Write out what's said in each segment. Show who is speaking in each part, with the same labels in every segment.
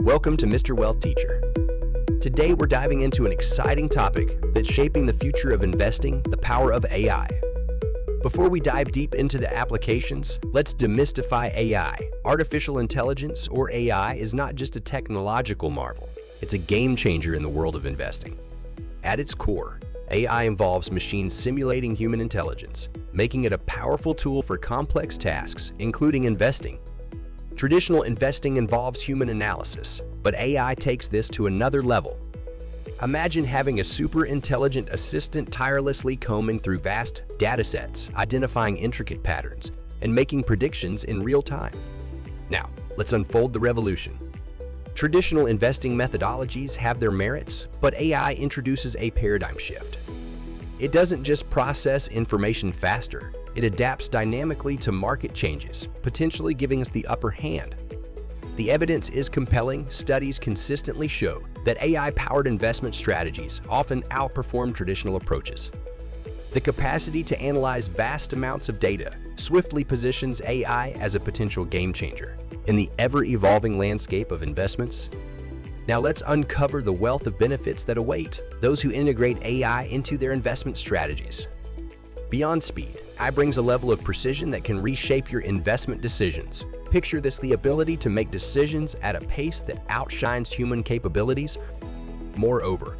Speaker 1: Welcome to Mr. Wealth Teacher. Today we're diving into an exciting topic that's shaping the future of investing, the power of AI. Before we dive deep into the applications, let's demystify AI. Artificial intelligence, or AI, is not just a technological marvel. It's a game changer in the world of investing. At its core, AI involves machines simulating human intelligence, making it a powerful tool for complex tasks, including investing. Traditional investing involves human analysis, but AI takes this to another level. Imagine having a super intelligent assistant tirelessly combing through vast datasets, identifying intricate patterns, and making predictions in real time. Now, let's unfold the revolution. Traditional investing methodologies have their merits, but AI introduces a paradigm shift. It doesn't just process information faster, it adapts dynamically to market changes, potentially giving us the upper hand. The evidence is compelling. Studies consistently show that AI-powered investment strategies often outperform traditional approaches. The capacity to analyze vast amounts of data swiftly positions AI as a potential game changer in the ever-evolving landscape of investments. Now let's uncover the wealth of benefits that await those who integrate AI into their investment strategies. Beyond speed, AI brings a level of precision that can reshape your investment decisions. Picture this: the ability to make decisions at a pace that outshines human capabilities. Moreover,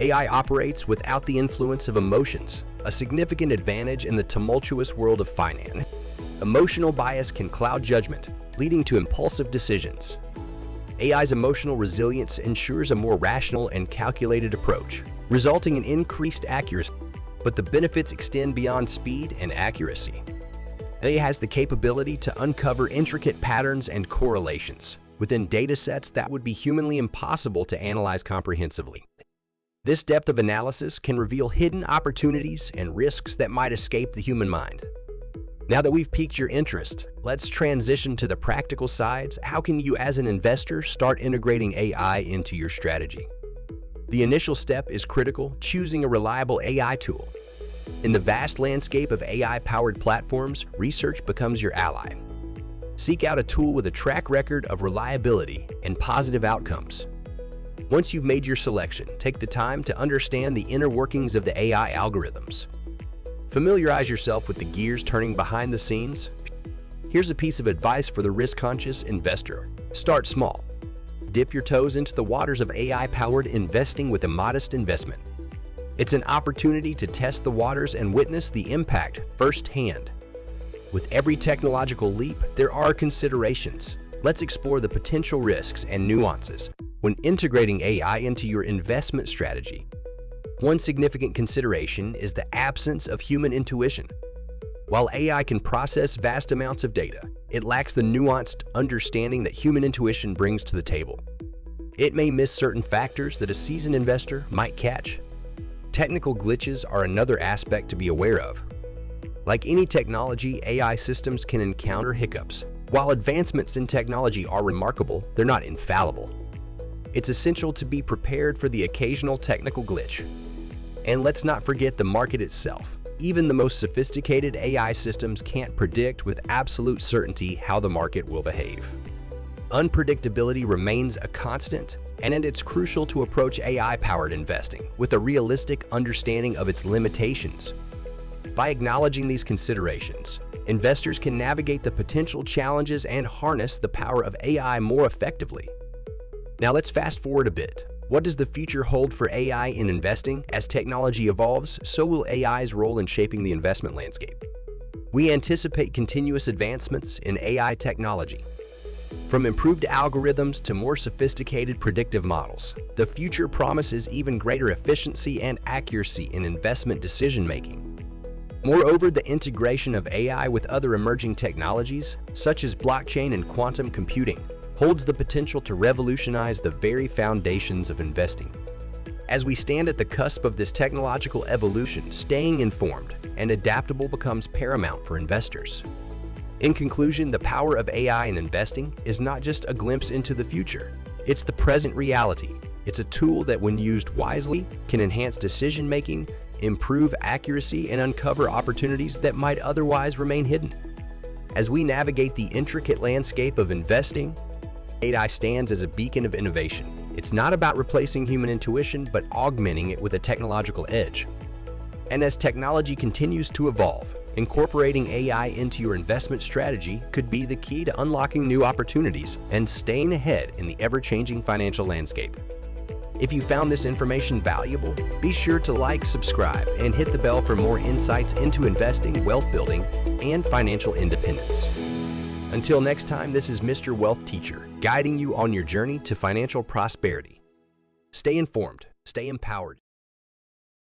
Speaker 1: AI operates without the influence of emotions, a significant advantage in the tumultuous world of finance. Emotional bias can cloud judgment, leading to impulsive decisions. AI's emotional resilience ensures a more rational and calculated approach, resulting in increased accuracy. But the benefits extend beyond speed and accuracy. AI has the capability to uncover intricate patterns and correlations within datasets that would be humanly impossible to analyze comprehensively. This depth of analysis can reveal hidden opportunities and risks that might escape the human mind. Now that we've piqued your interest, let's transition to the practical sides. How can you, as an investor, start integrating AI into your strategy? The initial step is critical: choosing a reliable AI tool. In the vast landscape of AI-powered platforms, research becomes your ally. Seek out a tool with a track record of reliability and positive outcomes. Once you've made your selection, take the time to understand the inner workings of the AI algorithms. Familiarize yourself with the gears turning behind the scenes. Here's a piece of advice for the risk-conscious investor: start small. Dip your toes into the waters of AI-powered investing with a modest investment. It's an opportunity to test the waters and witness the impact firsthand. With every technological leap, there are considerations. Let's explore the potential risks and nuances when integrating AI into your investment strategy. One significant consideration is the absence of human intuition. While AI can process vast amounts of data, it lacks the nuanced understanding that human intuition brings to the table. It may miss certain factors that a seasoned investor might catch. Technical glitches are another aspect to be aware of. Like any technology, AI systems can encounter hiccups. While advancements in technology are remarkable, they're not infallible. It's essential to be prepared for the occasional technical glitch. And let's not forget the market itself. Even the most sophisticated AI systems can't predict with absolute certainty how the market will behave. Unpredictability remains a constant, and it's crucial to approach AI-powered investing with a realistic understanding of its limitations. By acknowledging these considerations, investors can navigate the potential challenges and harness the power of AI more effectively. Now let's fast forward a bit. What does the future hold for AI in investing? As technology evolves, so will AI's role in shaping the investment landscape. We anticipate continuous advancements in AI technology. From improved algorithms to more sophisticated predictive models, the future promises even greater efficiency and accuracy in investment decision-making. Moreover, the integration of AI with other emerging technologies, such as blockchain and quantum computing, holds the potential to revolutionize the very foundations of investing. As we stand at the cusp of this technological evolution, staying informed and adaptable becomes paramount for investors. In conclusion, the power of AI in investing is not just a glimpse into the future. It's the present reality. It's a tool that, when used wisely, can enhance decision-making, improve accuracy, and uncover opportunities that might otherwise remain hidden. As we navigate the intricate landscape of investing, AI stands as a beacon of innovation. It's not about replacing human intuition, but augmenting it with a technological edge. And as technology continues to evolve, incorporating AI into your investment strategy could be the key to unlocking new opportunities and staying ahead in the ever-changing financial landscape. If you found this information valuable, be sure to like, subscribe, and hit the bell for more insights into investing, wealth building, and financial independence. Until next time, this is Mr. Wealth Teacher, guiding you on your journey to financial prosperity. Stay informed, stay empowered,